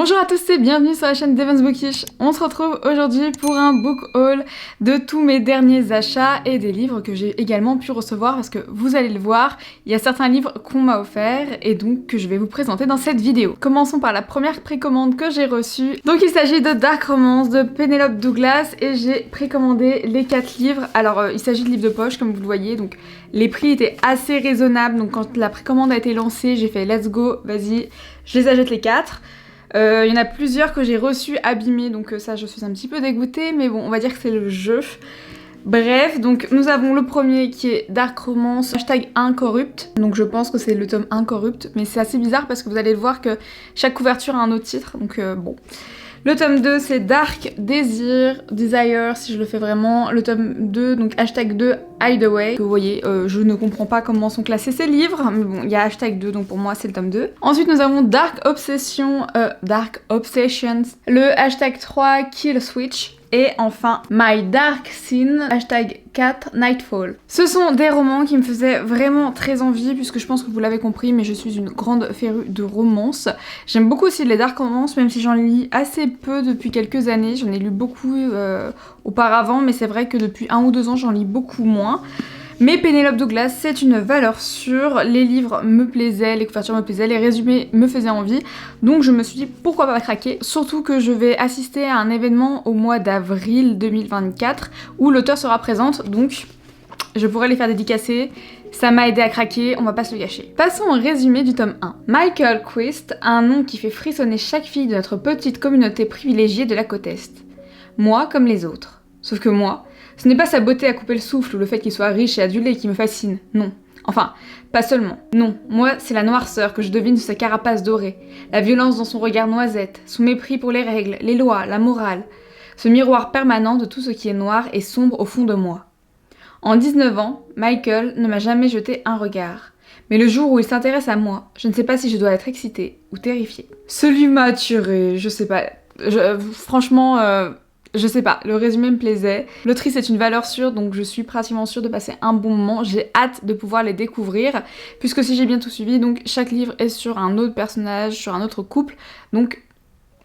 Bonjour à tous et bienvenue sur la chaîne Devon's Bookish. On se retrouve aujourd'hui pour un book haul de tous mes derniers achats et des livres que j'ai également pu recevoir parce que vous allez le voir, il y a certains livres qu'on m'a offerts et donc que je vais vous présenter dans cette vidéo. Commençons par la première précommande que j'ai reçue. Donc il s'agit de Dark Romance de Penelope Douglas et j'ai précommandé les 4 livres. Alors il s'agit de livres de poche comme vous le voyez, donc les prix étaient assez raisonnables. Donc quand la précommande a été lancée, j'ai fait let's go, vas-y, je les achète les 4. Il y en a plusieurs que j'ai reçus abîmés, donc ça je suis un petit peu dégoûtée, mais bon, on va dire que c'est le jeu. Bref, donc nous avons le premier qui est Dark Romance, #incorrupt, donc je pense que c'est le tome incorrupt, mais c'est assez bizarre parce que vous allez le voir que chaque couverture a un autre titre, donc bon. Le tome 2 c'est Dark Desire, si je le fais vraiment. Le tome 2, donc #2 Hideaway. Vous voyez, je ne comprends pas comment sont classés ces livres, mais bon, il y a #2, donc pour moi c'est le tome 2. Ensuite nous avons Dark Obsessions, le #3 Kill Switch. Et enfin, My Dark Scene, #4 Nightfall. Ce sont des romans qui me faisaient vraiment très envie, puisque je pense que vous l'avez compris, mais je suis une grande férue de romance. J'aime beaucoup aussi les dark romances, même si j'en lis assez peu depuis quelques années. J'en ai lu beaucoup auparavant, mais c'est vrai que depuis 1 ou 2 ans, j'en lis beaucoup moins. Mais Penelope Douglas, c'est une valeur sûre, les livres me plaisaient, les couvertures me plaisaient, les résumés me faisaient envie, donc je me suis dit pourquoi pas craquer, surtout que je vais assister à un événement au mois d'avril 2024 où l'auteur sera présente, donc je pourrais les faire dédicacer, ça m'a aidé à craquer, on va pas se le gâcher. Passons au résumé du tome 1. Michael Quist a un nom qui fait frissonner chaque fille de notre petite communauté privilégiée de la côte Est. Moi comme les autres. Sauf que moi, ce n'est pas sa beauté à couper le souffle ou le fait qu'il soit riche et adulé qui me fascine, non. Enfin, pas seulement. Non, moi, c'est la noirceur que je devine sous sa carapace dorée, la violence dans son regard noisette, son mépris pour les règles, les lois, la morale, ce miroir permanent de tout ce qui est noir et sombre au fond de moi. En 19 ans, Michael ne m'a jamais jeté un regard. Mais le jour où il s'intéresse à moi, je ne sais pas si je dois être excitée ou terrifiée. Celui m'a attiré, je sais pas. Franchement, je sais pas, le résumé me plaisait. L'autrice est une valeur sûre, donc je suis pratiquement sûre de passer un bon moment. J'ai hâte de pouvoir les découvrir, puisque si j'ai bien tout suivi, donc chaque livre est sur un autre personnage, sur un autre couple, donc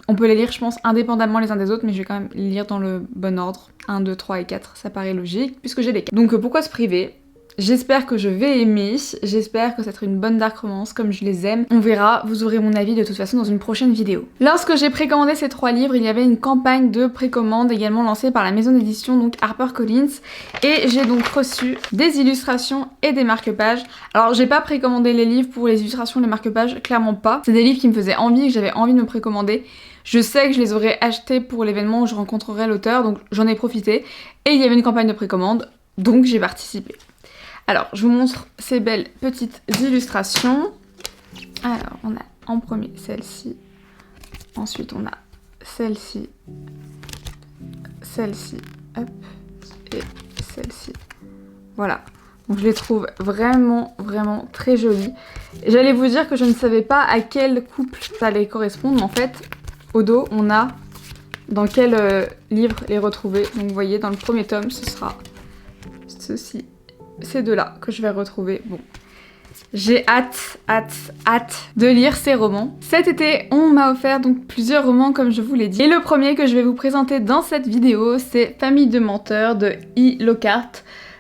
on peut les lire, je pense, indépendamment les uns des autres, mais je vais quand même les lire dans le bon ordre. 1, 2, 3 et 4, ça paraît logique, puisque j'ai les 4. Donc pourquoi se priver ? J'espère que je vais aimer, j'espère que ça sera une bonne dark romance comme je les aime. On verra, vous aurez mon avis de toute façon dans une prochaine vidéo. Lorsque j'ai précommandé ces 3 livres, il y avait une campagne de précommande également lancée par la maison d'édition, donc HarperCollins. Et j'ai donc reçu des illustrations et des marque-pages. Alors j'ai pas précommandé les livres pour les illustrations et les marque-pages, clairement pas. C'est des livres qui me faisaient envie et que j'avais envie de me précommander. Je sais que je les aurais achetés pour l'événement où je rencontrerai l'auteur, donc j'en ai profité. Et il y avait une campagne de précommande, donc j'ai participé. Alors, je vous montre ces belles petites illustrations. Alors, on a en premier celle-ci. Ensuite, on a celle-ci. Celle-ci. Hop. Et celle-ci. Voilà. Donc, je les trouve vraiment, vraiment très jolies. J'allais vous dire que je ne savais pas à quel couple ça allait correspondre. Mais en fait, au dos, on a dans quel livre les retrouver. Donc, vous voyez, dans le premier tome, ce sera ceci. Ces deux-là que je vais retrouver. Bon, j'ai hâte de lire ces romans. Cet été, on m'a offert donc plusieurs romans comme je vous l'ai dit. Et le premier que je vais vous présenter dans cette vidéo, c'est Famille de menteurs de E. Lockhart,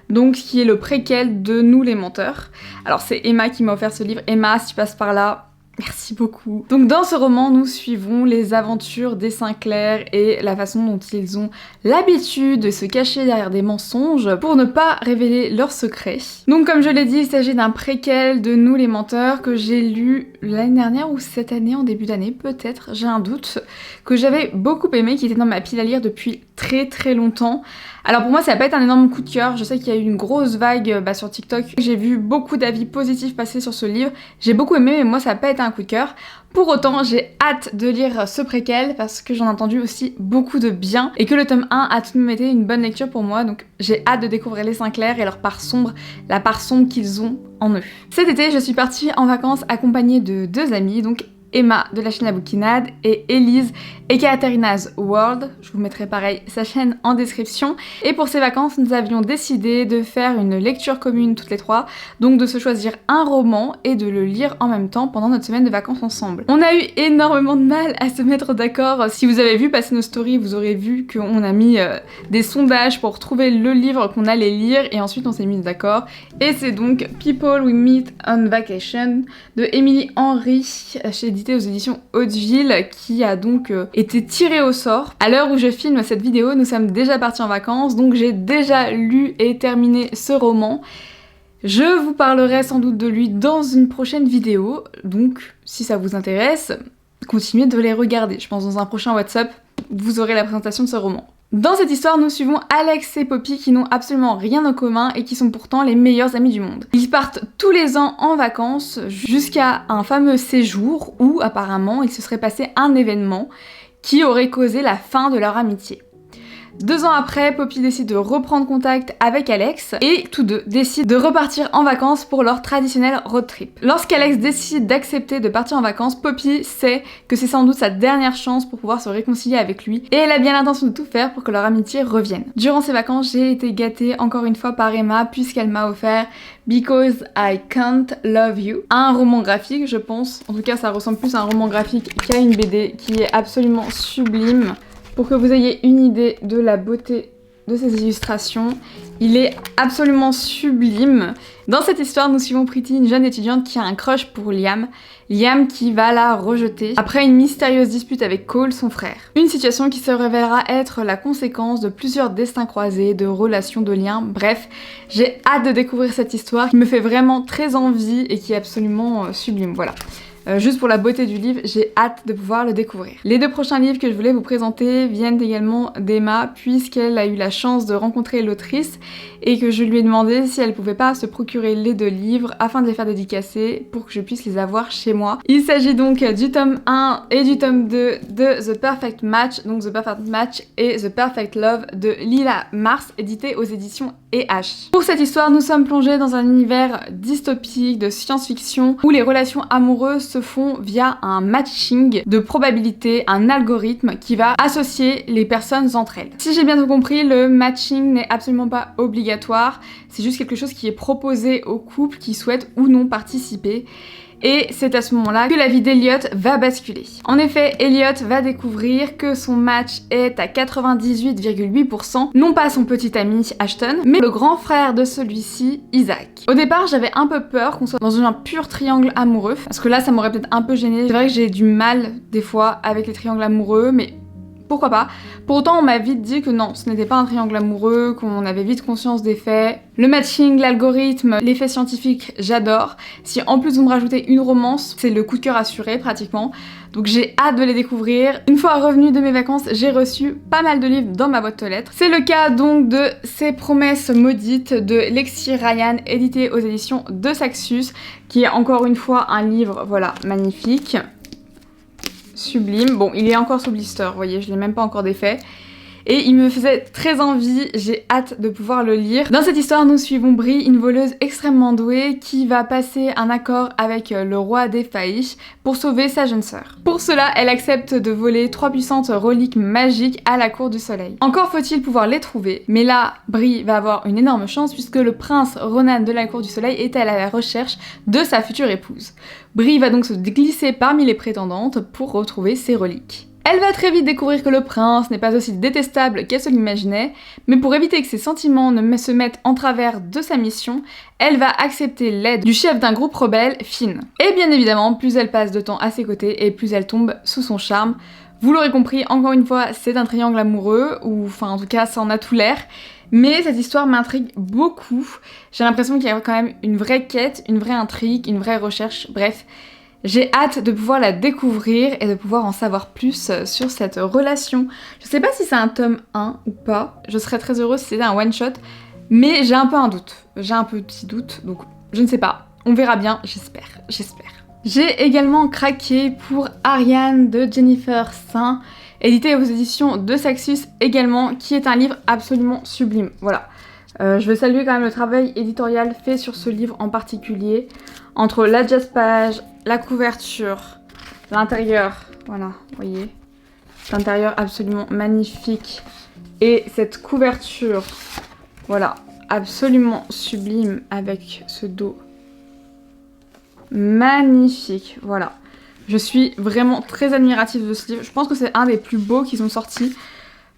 donc qui est le préquel de Nous les menteurs. Alors c'est Emma qui m'a offert ce livre. Emma, si tu passes par là, merci beaucoup. Donc dans ce roman, nous suivons les aventures des Sinclair et la façon dont ils ont l'habitude de se cacher derrière des mensonges pour ne pas révéler leurs secrets. Donc comme je l'ai dit, il s'agit d'un préquel de Nous les menteurs que j'ai lu l'année dernière ou cette année, en début d'année peut-être, j'ai un doute, que j'avais beaucoup aimé, qui était dans ma pile à lire depuis très longtemps. Alors pour moi ça va pas être un énorme coup de cœur, je sais qu'il y a eu une grosse vague sur TikTok, j'ai vu beaucoup d'avis positifs passer sur ce livre, j'ai beaucoup aimé mais moi ça va pas être un coup de cœur. Pour autant j'ai hâte de lire ce préquel parce que j'en ai entendu aussi beaucoup de bien et que le tome 1 a tout de même été une bonne lecture pour moi, donc j'ai hâte de découvrir les Sinclair et leur part sombre, la part sombre qu'ils ont en eux. Cet été je suis partie en vacances accompagnée de 2 amis, donc Emma de la chaîne La Bouquinade et Elise et Katerina's World. Je vous mettrai pareil sa chaîne en description. Et pour ces vacances, nous avions décidé de faire une lecture commune toutes les trois, donc de se choisir un roman et de le lire en même temps pendant notre semaine de vacances ensemble. On a eu énormément de mal à se mettre d'accord. Si vous avez vu passer nos stories, vous aurez vu qu'on a mis des sondages pour trouver le livre qu'on allait lire et ensuite on s'est mis d'accord. Et c'est donc People We Meet on Vacation de Émilie Henry, édité aux éditions Hauteville, qui a donc été tiré au sort. À l'heure où je filme cette vidéo, nous sommes déjà partis en vacances, donc j'ai déjà lu et terminé ce roman. Je vous parlerai sans doute de lui dans une prochaine vidéo, donc si ça vous intéresse, continuez de les regarder. Je pense dans un prochain WhatsApp, vous aurez la présentation de ce roman. Dans cette histoire, nous suivons Alex et Poppy qui n'ont absolument rien en commun et qui sont pourtant les meilleurs amis du monde. Ils partent tous les ans en vacances jusqu'à un fameux séjour où apparemment il se serait passé un événement qui aurait causé la fin de leur amitié. 2 ans après, Poppy décide de reprendre contact avec Alex et tous deux décident de repartir en vacances pour leur traditionnel road trip. Lorsqu'Alex décide d'accepter de partir en vacances, Poppy sait que c'est sans doute sa dernière chance pour pouvoir se réconcilier avec lui et elle a bien l'intention de tout faire pour que leur amitié revienne. Durant ces vacances, j'ai été gâtée encore une fois par Emma puisqu'elle m'a offert Because I Can't Love You, un roman graphique je pense, en tout cas ça ressemble plus à un roman graphique qu'à une BD qui est absolument sublime. Pour que vous ayez une idée de la beauté de ces illustrations, il est absolument sublime. Dans cette histoire, nous suivons Pretty, une jeune étudiante qui a un crush pour Liam. Liam qui va la rejeter après une mystérieuse dispute avec Cole, son frère. Une situation qui se révélera être la conséquence de plusieurs destins croisés, de relations, de liens, bref, j'ai hâte de découvrir cette histoire qui me fait vraiment très envie et qui est absolument sublime, voilà. Juste pour la beauté du livre, j'ai hâte de pouvoir le découvrir. Les 2 prochains livres que je voulais vous présenter viennent également d'Emma, puisqu'elle a eu la chance de rencontrer l'autrice et que je lui ai demandé si elle pouvait pas se procurer les 2 livres afin de les faire dédicacer pour que je puisse les avoir chez moi. Il s'agit donc du tome 1 et du tome 2 de The Perfect Match, donc The Perfect Match et The Perfect Love de Lila Mars, édité aux éditions E.H. Pour cette histoire, nous sommes plongés dans un univers dystopique de science-fiction où les relations amoureuses se font via un matching de probabilité, un algorithme qui va associer les personnes entre elles. Si j'ai bien tout compris, le matching n'est absolument pas obligatoire, c'est juste quelque chose qui est proposé aux couples qui souhaitent ou non participer. Et c'est à ce moment-là que la vie d'Elliot va basculer. En effet, Elliot va découvrir que son match est à 98,8%, non pas son petit ami Ashton, mais le grand frère de celui-ci, Isaac. Au départ, j'avais un peu peur qu'on soit dans un pur triangle amoureux, parce que là, ça m'aurait peut-être un peu gênée. C'est vrai que j'ai du mal, des fois, avec les triangles amoureux, mais pourquoi pas. Pour autant, on m'a vite dit que non, ce n'était pas un triangle amoureux, qu'on avait vite conscience des faits. Le matching, l'algorithme, l'effet scientifique, j'adore. Si en plus vous me rajoutez une romance, c'est le coup de cœur assuré pratiquement. Donc j'ai hâte de les découvrir. Une fois revenue de mes vacances, j'ai reçu pas mal de livres dans ma boîte aux lettres. C'est le cas donc de Ces promesses maudites de Lexi Ryan, édité aux éditions de Saxus, qui est encore une fois un livre, voilà, magnifique. Sublime. Bon, il est encore sous blister, vous voyez, je l'ai même pas encore défait. Et il me faisait très envie, j'ai hâte de pouvoir le lire. Dans cette histoire, nous suivons Brie, une voleuse extrêmement douée qui va passer un accord avec le roi des Faïches pour sauver sa jeune sœur. Pour cela, elle accepte de voler 3 puissantes reliques magiques à la cour du soleil. Encore faut-il pouvoir les trouver, mais là, Brie va avoir une énorme chance puisque le prince Ronan de la cour du soleil est à la recherche de sa future épouse. Brie va donc se glisser parmi les prétendantes pour retrouver ses reliques. Elle va très vite découvrir que le prince n'est pas aussi détestable qu'elle se l'imaginait, mais pour éviter que ses sentiments ne se mettent en travers de sa mission, elle va accepter l'aide du chef d'un groupe rebelle, Finn. Et bien évidemment, plus elle passe de temps à ses côtés et plus elle tombe sous son charme. Vous l'aurez compris, encore une fois, c'est un triangle amoureux, ou enfin en tout cas ça en a tout l'air. Mais cette histoire m'intrigue beaucoup. J'ai l'impression qu'il y a quand même une vraie quête, une vraie intrigue, une vraie recherche, bref. J'ai hâte de pouvoir la découvrir et de pouvoir en savoir plus sur cette relation. Je sais pas si c'est un tome 1 ou pas, je serais très heureuse si c'était un one shot, mais j'ai un peu un doute. J'ai un petit doute, donc je ne sais pas. On verra bien, j'espère. J'ai également craqué pour Ariane de Jennifer Saint, édité aux éditions de Saxus également, qui est un livre absolument sublime. Voilà. Je veux saluer quand même le travail éditorial fait sur ce livre en particulier. Entre la jazz page, la couverture, L'intérieur, voilà, vous voyez. L'intérieur absolument magnifique. Et cette couverture, voilà, absolument sublime avec ce dos. Magnifique, voilà. Je suis vraiment très admirative de ce livre. Je pense que c'est un des plus beaux qu'ils ont sortis.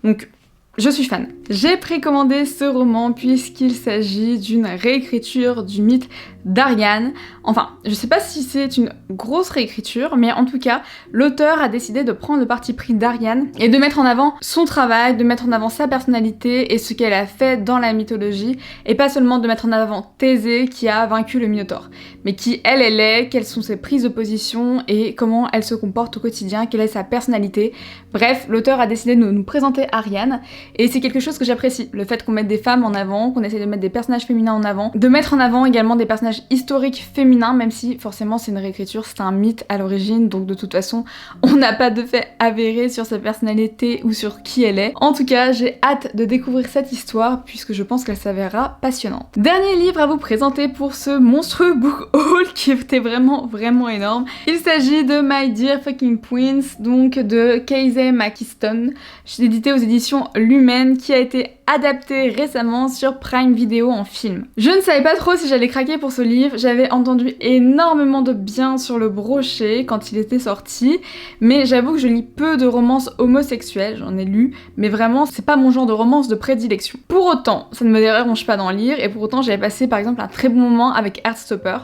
Donc, je suis fan. J'ai précommandé ce roman puisqu'il s'agit d'une réécriture du mythe d'Ariane. Enfin, je sais pas si c'est une grosse réécriture, mais en tout cas, l'auteur a décidé de prendre le parti pris d'Ariane et de mettre en avant son travail, de mettre en avant sa personnalité et ce qu'elle a fait dans la mythologie, et pas seulement de mettre en avant Thésée qui a vaincu le Minotaure, mais qui elle est, quelles sont ses prises de position et comment elle se comporte au quotidien, quelle est sa personnalité. Bref, l'auteur a décidé de nous présenter Ariane, et c'est quelque chose que j'apprécie, le fait qu'on mette des femmes en avant, qu'on essaie de mettre des personnages féminins en avant, de mettre en avant également des personnages historiques féminins, même si forcément c'est une réécriture, c'est un mythe à l'origine, donc de toute façon on n'a pas de fait avéré sur sa personnalité ou sur qui elle est. En tout cas, j'ai hâte de découvrir cette histoire puisque je pense qu'elle s'avérera passionnante. Dernier livre à vous présenter pour ce monstrueux book haul qui était vraiment énorme. Il s'agit de My Dear Fucking Prince, donc de Casey McKiston, édité aux éditions Lumen, qui a été adapté récemment sur Prime Video en film. Je ne savais pas trop si j'allais craquer pour ce livre, j'avais entendu énormément de bien sur le brochet quand il était sorti, mais j'avoue que je lis peu de romances homosexuelles, j'en ai lu, mais vraiment c'est pas mon genre de romance de prédilection. Pour autant, ça ne me dérange pas d'en lire, et pour autant j'avais passé par exemple un très bon moment avec Heartstopper.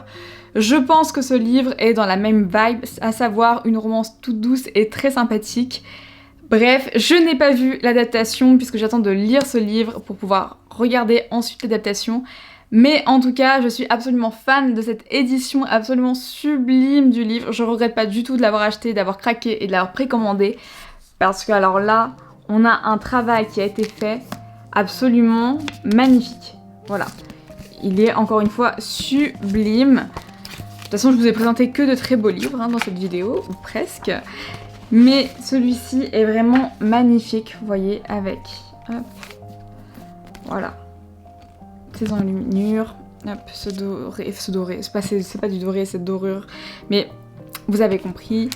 Je pense que ce livre est dans la même vibe, à savoir une romance toute douce et très sympathique. Bref, je n'ai pas vu l'adaptation puisque j'attends de lire ce livre pour pouvoir regarder ensuite l'adaptation. Mais en tout cas, je suis absolument fan de cette édition absolument sublime du livre. Je regrette pas du tout de l'avoir acheté, d'avoir craqué et de l'avoir précommandé. Parce que alors là, on a un travail qui a été fait absolument magnifique. Voilà. Il est encore une fois sublime. De toute façon, je vous ai présenté que de très beaux livres dans cette vidéo, ou presque. Mais celui-ci est vraiment magnifique, vous voyez, avec, hop, voilà, ces enluminures, hop, ce doré, c'est pas du doré, c'est dorure, mais vous avez compris,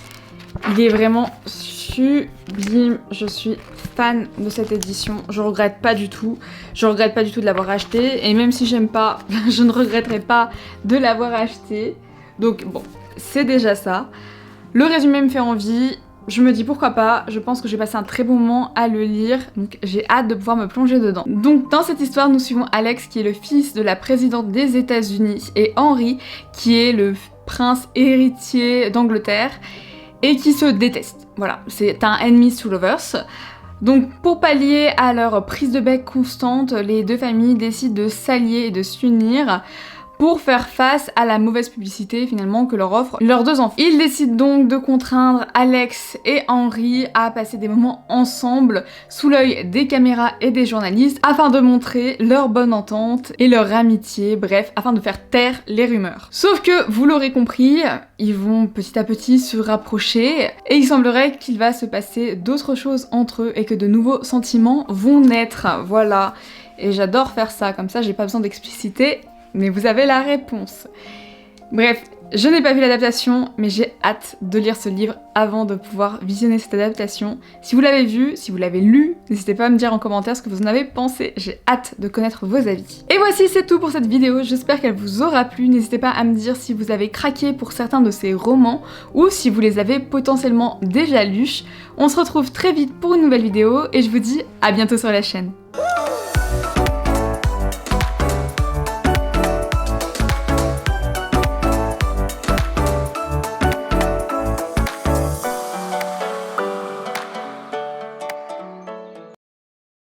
il est vraiment sublime, je suis fan de cette édition, je regrette pas du tout de l'avoir acheté, et même si j'aime pas, je ne regretterai pas de l'avoir acheté, donc bon, c'est déjà ça. Le résumé me fait envie. Je me dis pourquoi pas, je pense que j'ai passé un très bon moment à le lire, donc j'ai hâte de pouvoir me plonger dedans. Donc dans cette histoire, nous suivons Alex qui est le fils de la présidente des États-Unis et Henry qui est le prince héritier d'Angleterre et qui se détestent. Voilà, c'est un enemies to lovers. Donc pour pallier à leur prise de bec constante, les deux familles décident de s'allier et de s'unir pour faire face à la mauvaise publicité finalement que leur offrent leurs deux enfants. Ils décident donc de contraindre Alex et Henry à passer des moments ensemble sous l'œil des caméras et des journalistes afin de montrer leur bonne entente et leur amitié, bref, afin de faire taire les rumeurs. Sauf que, vous l'aurez compris, ils vont petit à petit se rapprocher et il semblerait qu'il va se passer d'autres choses entre eux et que de nouveaux sentiments vont naître, voilà. Et j'adore faire ça, comme ça j'ai pas besoin d'expliciter, mais vous avez la réponse. Bref, je n'ai pas vu l'adaptation, mais j'ai hâte de lire ce livre avant de pouvoir visionner cette adaptation. Si vous l'avez vu, si vous l'avez lu, n'hésitez pas à me dire en commentaire ce que vous en avez pensé. J'ai hâte de connaître vos avis. Et voici, c'est tout pour cette vidéo. J'espère qu'elle vous aura plu. N'hésitez pas à me dire si vous avez craqué pour certains de ces romans ou si vous les avez potentiellement déjà lus. On se retrouve très vite pour une nouvelle vidéo et je vous dis à bientôt sur la chaîne.